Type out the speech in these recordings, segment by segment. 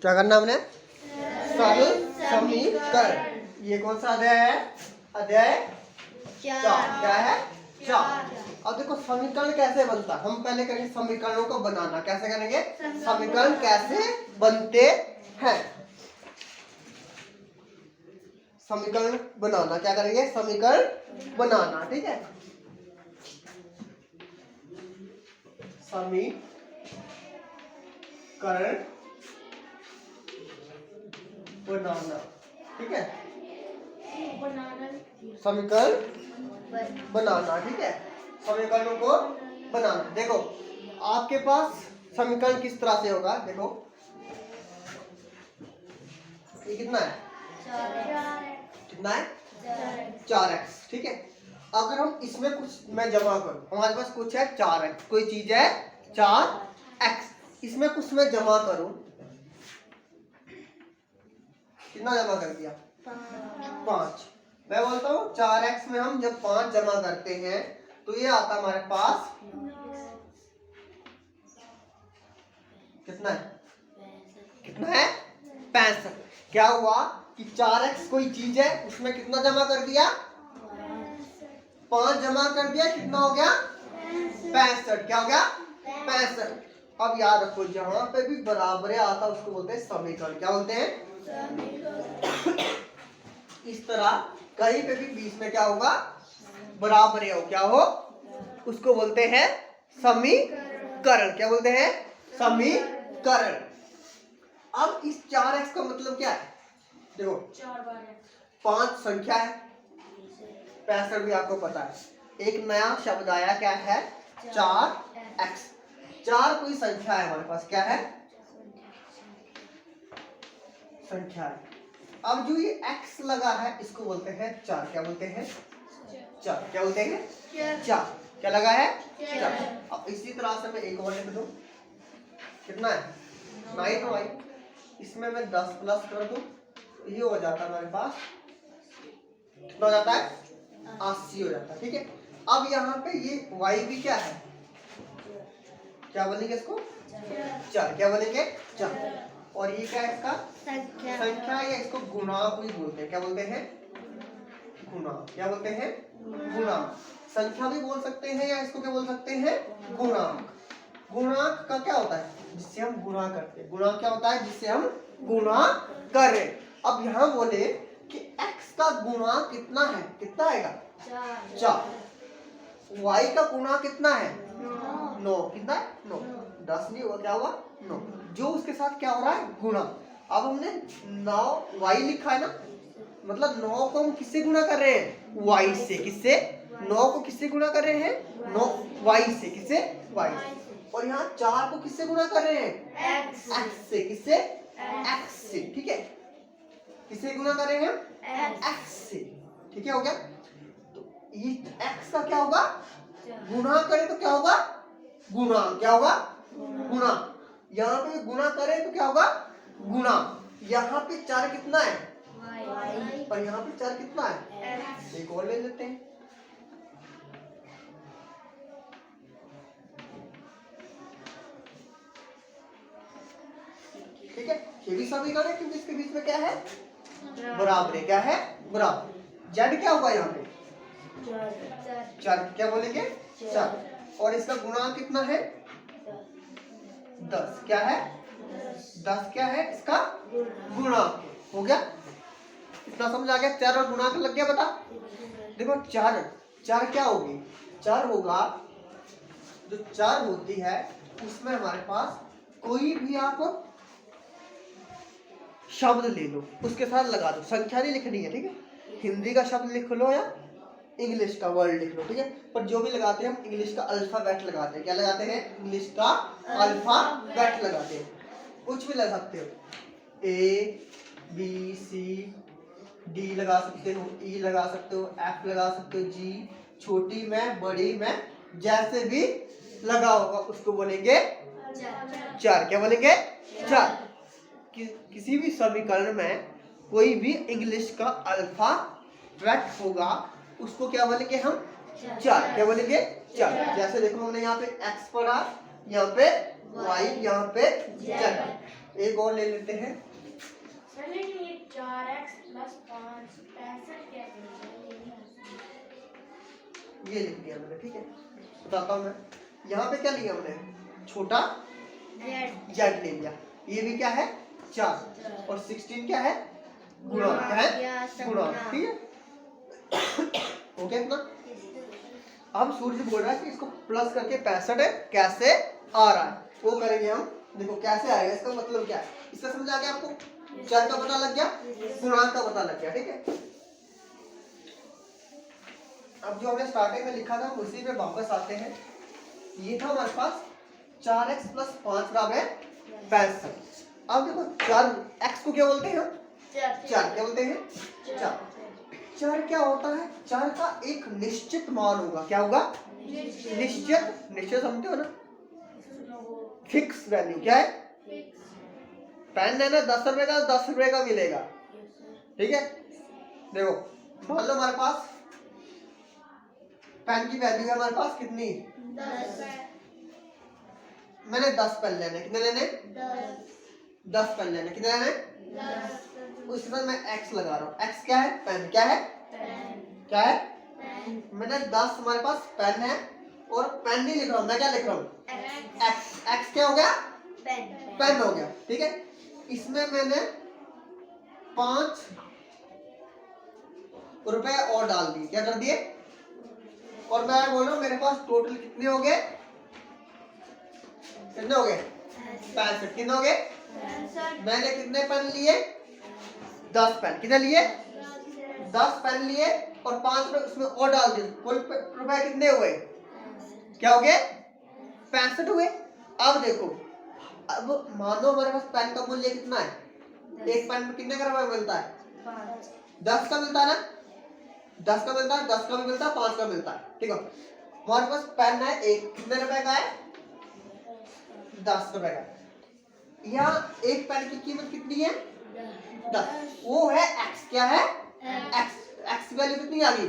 क्या करना हमने? सरल समीकरण। ये कौन सा अध्याय है? अध्याय 4। क्या है? 4। अब देखो समीकरण कैसे बनता है। हम पहले करेंगे समीकरणों को बनाना। कैसे करेंगे? समीकरण कैसे बनते हैं। समीकरण बनाना। क्या करेंगे? समीकरण बनाना। ठीक है, समीकरण बनाना। ठीक है, समीकरण बनाना। ठीक है, समीकरणों को बनाना। देखो आपके पास समीकरण किस तरह से होगा। देखो ये कितना है? कितना है? 4x। ठीक है, अगर हम इसमें कुछ मैं जमा करूं, हमारे पास कुछ है 4x, कोई चीज है 4x, इसमें कुछ मैं जमा करूं, कितना जमा कर दिया? 5। मैं बोलता हूँ 4x में हम जब 5 जमा करते हैं तो ये आता हमारे पास कितना है? कितना है? 65। क्या हुआ कि 4x कोई चीज है, उसमें कितना जमा कर दिया? 5 जमा कर दिया, कितना हो गया? 65। क्या हो गया? 65। अब याद रखो जहां पे भी बराबरी आता है उसको बोलते हैं समीकरण। क्या बोलते हैं? इस तरह कहीं पे भी बीच में क्या होगा? बराबरी हो, क्या हो? उसको बोलते हैं समीकरण। क्या बोलते हैं? समीकरण। अब इस 4x का मतलब क्या है? देखो 5 संख्या है, 65 भी आपको पता है। एक नया शब्द आया, क्या है? 4x। 4 कोई संख्या है हमारे पास। क्या है? संख्या है। अब जो ये x लगा है इसको बोलते हैं 4। क्या बोलते हैं? 4। क्या बोलते हैं? 4। क्या लगा है? 4। अब इसी तरह से मैं एक और लिख दूं, कितना है? 9y। इसमें मैं 10 प्लस कर दूं, ये हो जाता है हमारे पास, कितना हो जाता है? 80 हो जाता है। ठीक है, अब यहाँ पे ये y भी क्या है? क्या बोलेंगे इसको? 4। क्या बोलेंगे? 4। और ये क्या है इसका? संख्या या इसको गुणांक भी बोलते हैं। क्या बोलते हैं? गुणांक। क्या बोलते हैं? गुणांक। संख्या भी बोल सकते हैं या इसको क्या बोल सकते हैं? गुणांक। गुणांक का क्या होता है? जिससे हम गुणा करते हैं। गुणांक क्या होता है? जिससे हम गुणा करें। अब यहाँ बोले कि x का गुणांक कितना है? कितना आएगा? 4। y का गुणांक कितना है? 9। कितना है? 9। 10 नहीं हुआ, क्या हुआ? 9। जो उसके साथ क्या हो रहा है? गुणा। अब हमने 9y लिखा है ना, मतलब 9 को हम किससे गुणा कर रहे हैं? y से। किससे? 9 को किससे गुणा कर रहे हैं? 9 y से। किससे? y से। और यहाँ 4 को किससे गुणा कर रहे हैं? x से। किससे? x से। ठीक है, किससे गुणा कर रहे हैं? x से। ठीक है, हो गया। तो ये x का क्या होगा? गुणा करें तो क्या होगा? गुणा। क्या होगा? गुणा। यहाँ पे गुणा करें तो क्या होगा? गुणा। यहाँ पे 4 कितना है? और यहाँ पे 4 कितना है? एक और ले लेते हैं। ठीक है, ये भी समीकरण है क्योंकि इसके बीच में क्या है? बराबर है। क्या है? बराबर। z क्या होगा यहाँ पे? 4। क्या बोलेंगे? 4। और इसका गुणांक कितना है? 10। क्या है? 10 क्या है इसका? गुणांक। हो गया, इतना समझ आ गया? 4 और गुणांक लग गया। बता देखो 4 क्या होगी? 4 होगा, जो 4 होती है उसमें हमारे पास कोई भी आप शब्द ले लो, उसके साथ लगा दो। संख्या नहीं लिखनी है। ठीक है, हिंदी का शब्द लिख लो या इंग्लिश का वर्ड लिख लो। ठीक है, पर जो भी लगाते हैं हम इंग्लिश का अल्फाबेट लगाते हैं। क्या लगाते हैं? इंग्लिश का अल्फाबेट लगाते हैं। कुछ भी लगा सकते हो, A B C D लगा सकते हो, E लगा सकते हो, F लगा सकते हो, G, छोटी में बड़ी में जैसे भी लगा होगा उसको बोलेंगे 4। क्या बोलेंगे? 4। किसी भी समीकरण में कोई भी इंग्लिश का अल्फाबेट होगा उसको क्या बोलेंगे हम? 4। क्या बोलेंगे? 4। जैसे देखो हमने यहाँ पे x पढ़ा, यहाँ पे y, यहाँ पे z। एक और ले लेते हैं। सर लेकिन ये 4x + 5 65 कैसे ये लिख दिया मैंने, ठीक है। बताता हूँ मैं, यहाँ पे क्या लिया हमने, छोटा z ले लिया। ये भी क्या है 4 और 16 क्या है गुणा, क्या है गुणा, ठीक है। हो गया इतना। अब सूर्य बोल रहा है कि इसको प्लस करके 65 कैसे आ रहा है, वो करेंगे हम। देखो कैसे आएगा, इसका मतलब क्या है, इसका समझ आ गया आपको, चर का पता लग गया, गुणांक का पता लग गया, ठीक है। अब जो हमने स्टार्टिंग में लिखा था उसी पे वापस आते हैं। ये था हमारे पास 4x + 5 बराबर 65। अब देखो 4x को क्या बोलते हैं हम, 4 क्या बोलते हैं 4। 4 क्या होता है, 4 का एक निश्चित मान होगा, क्या होगा निश्चित समझते हो ना, फिक्स वैल्यू। क्या है, पेन है ना 10 रुपए का, 10 रुपए का मिलेगा, ठीक है। देखो मान लो हमारे पास पेन की वैल्यू है हमारे पास कितनी, 10। मैंने 10 पेन लेने, कितने लेने 10 पेन लेने, कितने लेने 10। उसके बाद मैं x लगा रहा हूँ। x क्या है, पेन, क्या है क्या है, मैंने 10 हमारे पास पेन है और पेन नहीं लिख रहा हूँ, मैं क्या लिख रहा हूँ x क्या हो गया, पेन हो गया, ठीक है। इसमें मैंने 5 रुपए और डाल दिए, क्या कर दिए, और मैं बोल रहा हूँ मेरे पास टोटल कितने हो गए, कितने हो गए 65, कितने हो गए, मैंने कितने पेन लिए 10 पेन, कितने लिए 10 पेन लिए और 5 रुपए उसमें और डाल दिए, कुल रुपए कितने हुए, क्या हो गए 65 हुए। अब देखो, अब मानो हमारे पास पेन का मूल्य कितना है, एक पेन में कितने का रुपए मिलता है, 10 का मिलता है ना, 10 का मिलता है, 10 का भी मिलता है, 5 का मिलता है, ठीक है। हमारे पास पेन है एक, कितने रुपए का है 10 रुपए का। यहाँ एक पेन की कीमत कितनी है 10, वो है x, क्या है x की वैल्यू कितनी आ गई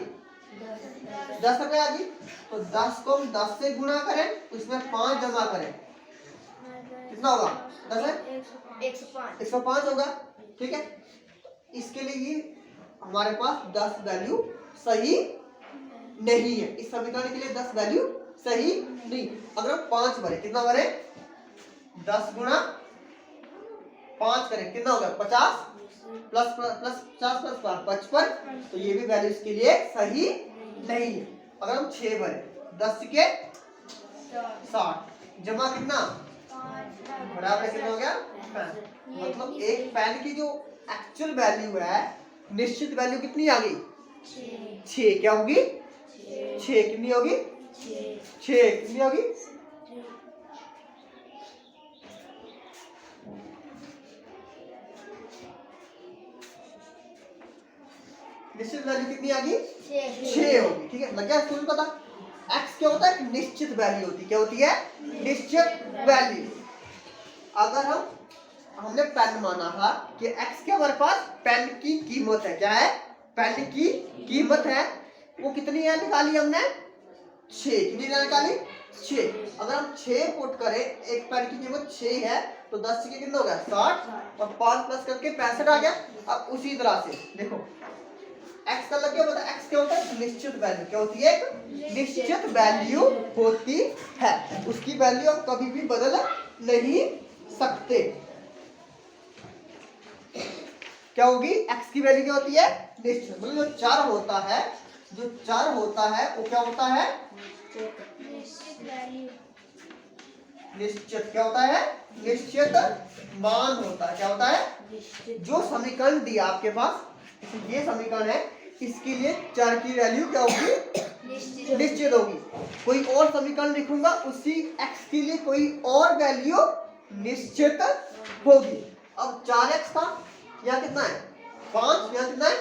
10 रुपए आ गई। तो 10 को हम 10 से गुणा करें, उसमें 5 जमा करें, कितना होगा 10 है 105 होगा, ठीक है। इसके लिए ये हमारे पास 10 वैल्यू सही नहीं है, इस समीकरण के लिए 10 वैल्यू सही नहीं। अगर हम 5 भरे, कितना भरे 10 गुणा 5 करें, कितना होगा 50 प्लस 50 प्लस 5 55, तो ये भी वैल्यू इसके लिए सही नहीं है। अगर हम 6 भरे 10 के 60 जमा कितना बराबर कितना हो गया 5, मतलब एक पेन की जो एक्चुअल वैल्यू है, निश्चित वैल्यू कितनी आ गई 6, क्या होगी 6, कितनी होगी 6, कितनी होगी निश्चित वैल्यू कितनी आ गई 6 होगी, ठीक है। लग गया तुम्हें पता, x क्या होता है, निश्चित वैल्यू होती है, क्या होती है निश्चित वैल्यू। अगर हमने पेन माना था कि x क्या हमारे पास पेन की कीमत है, क्या है पेन की कीमत है, वो कितनी है निकाली हमने 6, कितनी निकाली 6। अगर हम 6 पुट करें, एक पेन की कीमत 6 है, तो 10 के कितना हो गया 60 और 5 प्लस करके 65 आ गया। अब उसी तरह से देखो x का लग गया, पता x क्या होता है निश्चित वैल्यू, क्या होती है एक निश्चित वैल्यू होती है, उसकी वैल्यू हम कभी भी बदल नहीं सकते। क्या होगी x की वैल्यू क्या होती है निश्चित, मतलब जो चर होता है, जो चर होता है वो क्या होता है निश्चित, क्या होता है निश्चित मान होता है, क्या होता है। जो समीकरण दिया आपके पास, ये समीकरण है, इसके लिए चर की वैल्यू क्या होगी निश्चित होगी। कोई और समीकरण लिखूंगा, उसी x के लिए कोई और वैल्यू निश्चित होगी। अब 4x था, यहाँ कितना है 5, यहाँ कितना है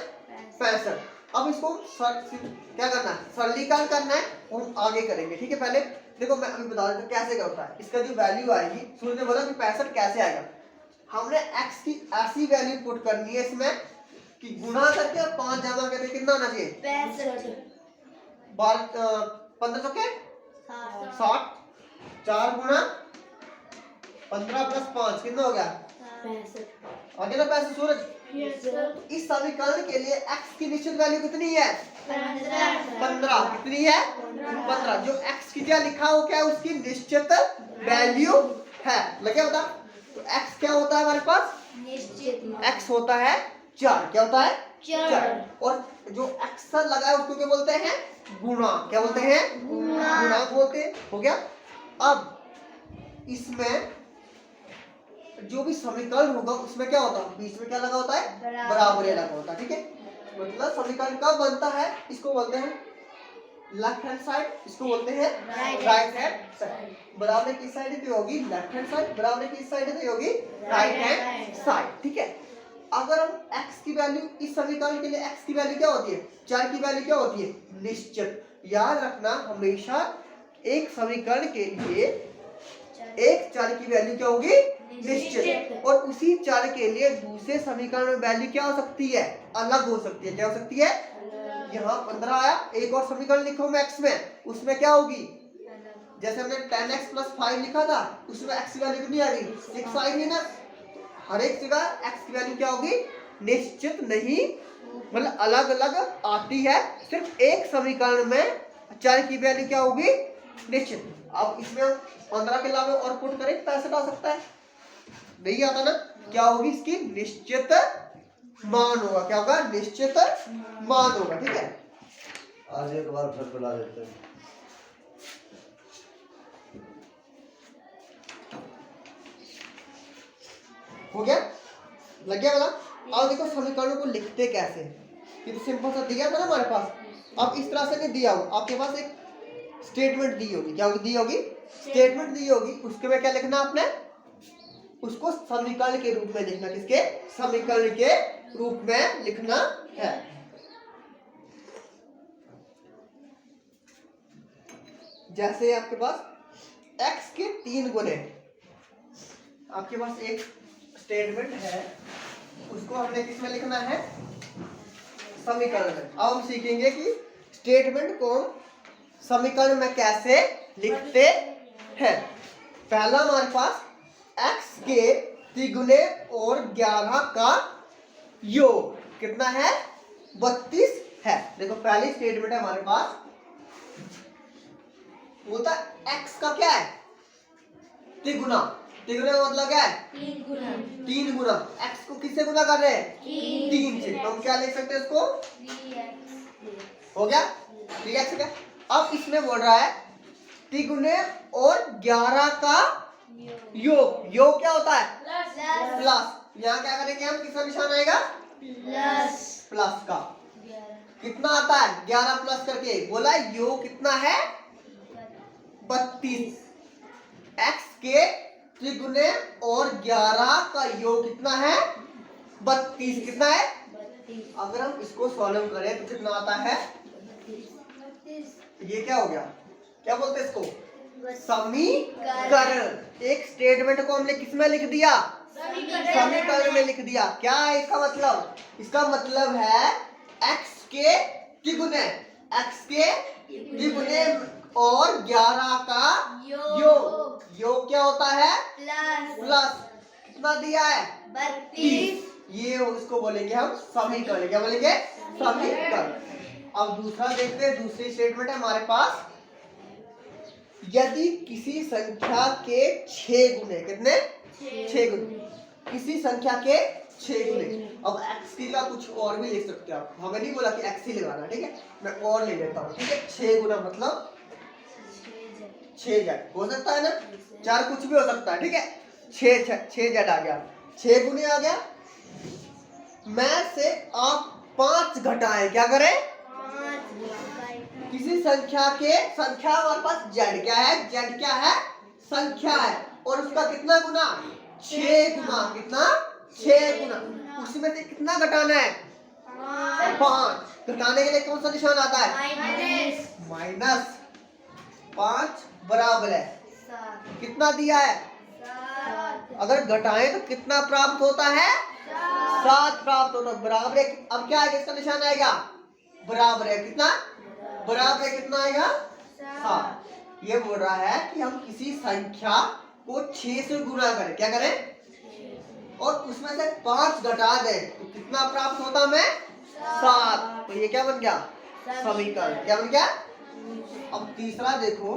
65। अब इसको क्या करना है सरलीकरण करना है, वो हम आगे करेंगे, ठीक है। पहले देखो मैं अभी बता देता हूँ कैसे करता है, इसका जो वैल्यू आएगी, सूर्य ने बोला कि 65 कैसे आएगा, हमने x की ऐसी वैल्यू पुट करनी है इसमें कि गुणा करके और 5 जमा करके कितना होना चाहिए 1500 के 60, 4 गुणा 15 प्लस 5 कितना हो गया आगे ना 65 सूरज। Yes sir. इस समीकरण के लिए x की निश्चित वैल्यू कितनी है? 15। कितनी है? 15। जो x की जगह लिखा हो क्या है उसकी निश्चित वैल्यू है। लगे बता। तो x क्या होता है हमारे पास? x होता है 4। क्या होता है? 4। और जो x लगा है उसको क्या बोलते हैं? गुणा। क्या बोलते हैं? गुणांक बोलते हैं। हो गया। अब इसमें जो भी समीकरण होगा उसमें क्या होता है? बीच में क्या लगा होता है? बराबरी लगा होता है। ठीक है। मतलब समीकरण कब बनता है? इसको बोलते हैं लेफ्ट हैंड साइड, इसको बोलते हैं राइट हैंड साइड। बराबर की साइड पे होगी लेफ्ट हैंड साइड, बराबर की साइड पे होगी राइट हैंड साइड। ठीक है। अगर हम x की वैल्यू, इस समीकरण के लिए x की वैल्यू क्या होती है? 4 की वैल्यू क्या होती है? निश्चित। याद रखना हमेशा एक समीकरण के लिए एक 4 की वैल्यू क्या होगी? निश्चित। और उसी 4 के लिए दूसरे समीकरण में वैल्यू क्या हो सकती है? अलग हो सकती है। क्या हो सकती है? यहाँ 15 आया, एक और समीकरण लिखो मैं x में, उसमें क्या होगी? जैसे हमने 10x + 5 लिखा था उसमें x की वैल्यू कितनी आ गई? 6 आएगी ना। हर एक जगह x की वैल्यू क्या होगी? निश्चित नहीं, मतलब अलग अलग आती है। सिर्फ एक समीकरण में 4 की वैल्यू क्या होगी? निश्चित। अब इसमें 15 के अलावा और पुट करें 65 आ सकता है, नहीं आता ना। क्या होगी इसकी? निश्चित मान होगा। क्या होगा? निश्चित मान होगा। ठीक है। आज एक बार फिर बुला देते हैं। हो गया? लग गया वाला? अब देखो समीकरणों को लिखते कैसे। ये तो सिंपल सा दिया था ना हमारे पास। अब इस तरह से नहीं दिया हो, आपके पास एक स्टेटमेंट दी होगी। क्या दी होगी? स्टेटमेंट दी होगी। उसके में क्या लिखना आपने? उसको समीकरण के रूप में लिखना। किसके? समीकरण के रूप में लिखना है। जैसे आपके पास x के 3 गुने, आपके पास एक स्टेटमेंट है, उसको हमने किसमें लिखना है? समीकरण में। अब हम सीखेंगे कि स्टेटमेंट को समीकरण में कैसे लिखते हैं। पहला हमारे पास x के 3 गुने और 11 का योग कितना है? 32 है। देखो पहली स्टेटमेंट है हमारे पास, वो था x का क्या है? तिगुना। तिगुना का मतलब क्या है? 3 गुना। x को किससे गुना कर रहे हैं? 3 से। तो हम क्या लिख सकते हैं इसको? हो गया? 3x हो गया। अब इसमें बोल रहा है तिगुने और 11 का योग। योग क्या होता है? प्लस। यहाँ क्या करेंगे हम? किसका निशान आएगा? प्लस का। कितना आता है? 11 प्लस करके बोला योग कितना है? 32। x के त्रिगुणे और 11 का योग कितना है? 32। कितना है? अगर हम इसको सॉल्व करें तो कितना आता है? ये क्या हो गया? क्या बोलते हैं इसको? समीकरण। एक स्टेटमेंट को हमने किसमें लिख दिया? समीकरण में लिख दिया। क्या है इसका मतलब? इसका मतलब है x के त्रिगुणे, x के त्रिगुणे और 11 का योग। योग क्या होता है? प्लस। कितना दिया है? 32। ये इसको बोलेंगे हम समीकरण। क्या बोलेंगे? समीकरण। अब दूसरा देखते हैं। दूसरी स्टेटमेंट है हमारे पास, यदि किसी संख्या के 6 गुने, कितने? 6 गुने। किसी संख्या के 6 गुने। अब x की का कुछ और भी लिख सकते हो आप, हमें नहीं बोला कि x ही लगाना। ठीक है, मैं और ले लेता हूँ। ठीक है, 6 गुना मतलब 6 जेड हो सकता है ना, 4 कुछ भी हो सकता है। ठीक है, 6 जेड आ गया, 6 गुने आ गया। मैं से आप 5 घटाएं, क्या करें? किसी संख्या के, संख्या हमारे पास जेड क्या है? जेड क्या है? संख्या है। और उसका कितना गुना? 6 गुना। कितना? 6 गुना। उसमें से कितना घटाना है? 5। घटाने के लिए कौन सा निशान आता है? माइनस। 5 बराबर है, कितना दिया है? अगर घटाएं तो कितना प्राप्त होता है? 7 प्राप्त होता है। बराबर है। अब क्या आएगा? इसका निशान आएगा बराबर है। कितना? बराबर है। कितना आएगा? 7। ये बोल रहा है कि हम किसी संख्या को 6 से गुणा करें। क्या करें? और उसमें से 5 घटा दे तो कितना प्राप्त होता हमें? 7। तो ये क्या बन गया? समीकरण। क्या बन गया? अब तीसरा देखो,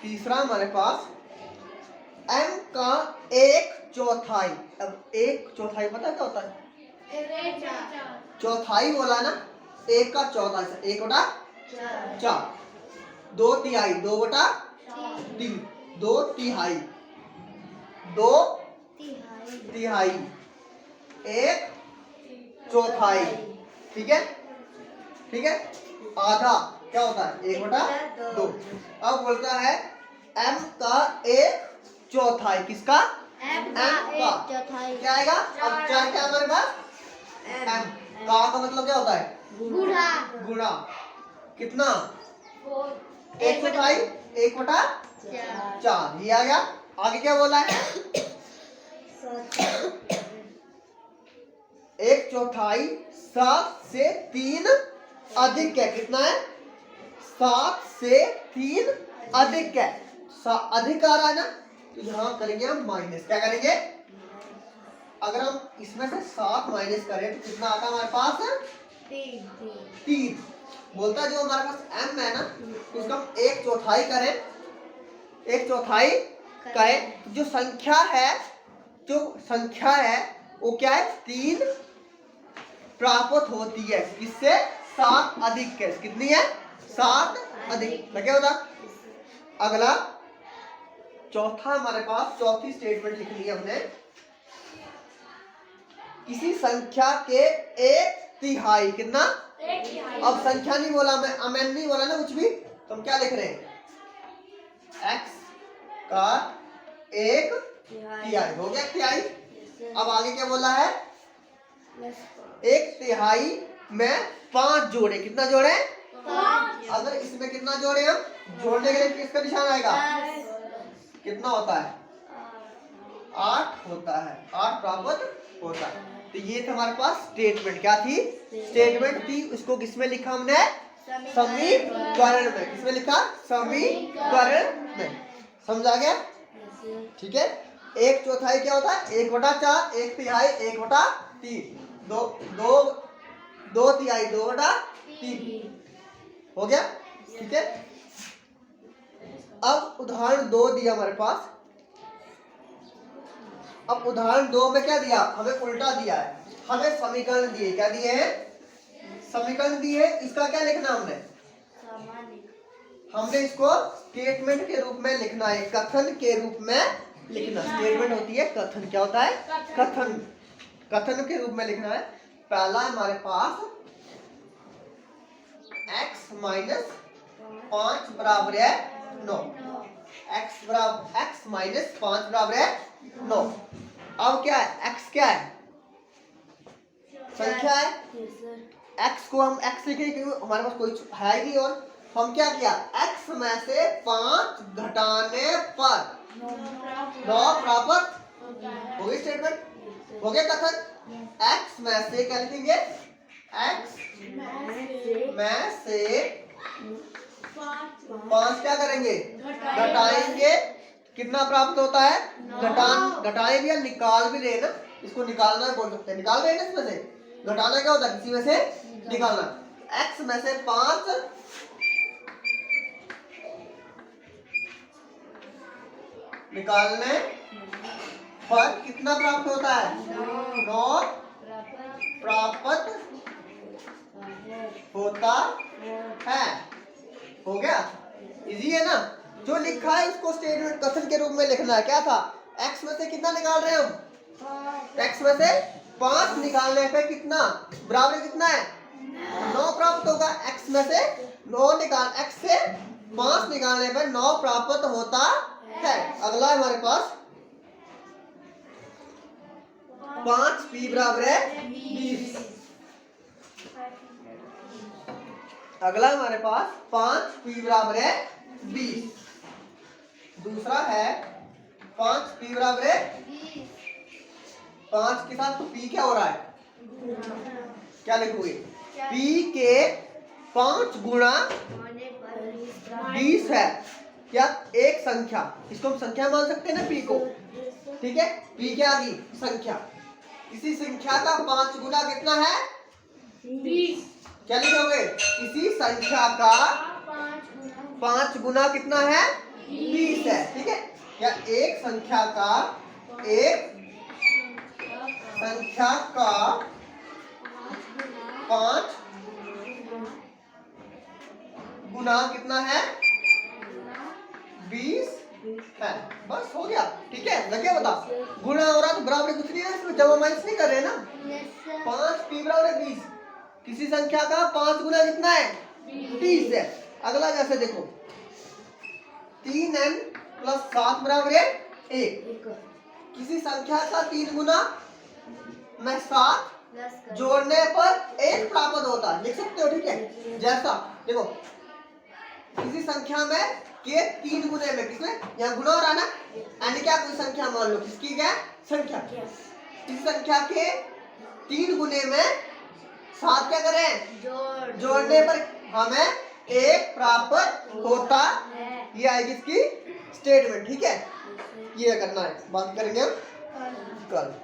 तीसरा हमारे पास m का 1/4। अब 1/4 पता क्या होता है? चौथाई बोला ना, 1 का चौथाई से 1/4, 2 तिहाई, 2/3, 2 तिहाई, 2 तिहाई, 1/4। ठीक है, ठीक है। आधा क्या होता है? 1/2। अब बोलता है m का 1/4। किसका? m का। क्या आएगा? अब क्या क्या हमारे पास? m का मतलब क्या होता है? गुणा। कितना? 1/4, 1/4। ये आ गया। आगे क्या बोला है? 1/4 7 से 3 अधिक है। कितना है? 7 से 3 अधिक है। अधिक आ रहा है ना, तो यहाँ करेंगे हम माइनस। क्या करेंगे? अगर हम इसमें से 7 माइनस करें तो कितना आता है हमारे पास? 3। बोलता है जो हमारे पास m है ना, तो उसका हम 1/4 करें, 1/4 करें तो जो संख्या है वो क्या है? 3 प्राप्त होती है। किससे? 7 अधिक के। कितनी है? 7 अधिक। क्या होता? अगला चौथा हमारे पास, चौथी स्टेटमेंट लिखनी है हमने। किसी संख्या के 1/3। कितना? अब संख्या नहीं बोला मैं, अमेन नहीं बोला ना कुछ भी, तो हम क्या लिख रहे हैं? x का 1/3 हो गया। 1/3। अब आगे क्या बोला है? 1/3 में 5 जोड़े। कितना जोड़े? 5। अगर इसमें कितना जोड़े हम? जोड़ने के लिए किसका निशान आएगा? कितना होता है? 8 होता है। 8 प्राप्त होता है। तो ये था हमारे पास स्टेटमेंट। क्या थी? स्टेटमेंट थी। उसको किसमें लिखा हमने? समीकरण में। किसमें लिखा? समीकरण में। समझ आ गया? ठीक है। 1/4 क्या होता है? 1/4, 1/3, 1/3, 2 तिहाई, 2/3 हो गया। ठीक है। अब उदाहरण 2 दिया हमारे पास। अब उदाहरण 2 में क्या दिया? हमें उल्टा दिया है। हमें समीकरण दिए। क्या दिए हैं? समीकरण दिए। इसका क्या लिखना हमने इसको स्टेटमेंट के रूप में लिखना है, कथन के रूप में लिखना। स्टेटमेंट होती है कथन। क्या होता है? कथन। कथन के रूप में लिखना है। पहला हमारे पास x - 5 बराबर है 9। x - 5 बराबर है 9। अब क्या है? x क्या है? संख्या है। x को हम x लिखेंगे क्योंकि हमारे पास कोई है ही नहीं। और हम क्या किया? x में से 5 घटाने पर 9 प्राप्त हो गई। स्टेटमेंट हो गया। कथन x में से क्या लिखेंगे? x में से 5 क्या करेंगे? घटाएंगे। कितना प्राप्त होता है? घटाएं भी या निकाल भी रहे ना, इसको निकालना बोल सकते हैं। निकाल रहे हैं ना इसमें से। घटाना क्या होता है? किसी में से निकालना। x में से 5 निकालने पर कितना प्राप्त होता है? 9 प्राप्त होता है। हो गया। इजी है ना? जो लिखा है उसको स्टेटमेंट कथन के रूप में लिखना है। क्या था? x में से कितना निकाल रहे हैं हम? x में से 5 निकालने पे कितना बराबर? कितना है? 9 प्राप्त होगा। x में से 9 निकाल, x से 5 निकालने पर 9 प्राप्त होता है। अगला हमारे पास 5p बराबर है 20। अगला हमारे पास 5p बराबर है 20। दूसरा है 5p बराबर है 5 के साथ p क्या हो रहा है? क्या लिखोगे? p के 5 गुणा 20 है। क्या? एक संख्या। इसको हम संख्या मान सकते हैं ना p को। ठीक है। पी क्या आ गई? संख्या। किसी संख्या का 5 गुना कितना है? 20। क्या लिखोगे? किसी संख्या का 5 गुना कितना है? 20 है, ठीक है। या एक संख्या का 5 गुना कितना है? 20 है। बस हो गया, ठीक है। लगे बता, गुणा हो रहा तो बराबर कुछ नहीं है, इसमें जमा माइनस नहीं कर रहे ना। 5 पी बराबर 20। किसी संख्या का 5 गुना कितना है? 20 है। अगला जैसे देखो, 3n + 7 बराबर है 1। किसी संख्या का 3 गुना में 7 जोड़ने पर 1 प्राप्त होता है, लिख सकते हो, ठीक है। जैसा देखो, किसी संख्या में के 3 गुने में, किसमें यहाँ गुना हो रहा ना, यानी क्या कोई संख्या मान लो, किसकी क्या संख्या, किसी संख्या के 3 गुने में 7 क्या करें? जोड़ने पर हमें 1 प्राप्त होता है। ये आएगी इसकी स्टेटमेंट, ठीक है। ये करना है, बात करेंगे हम कल।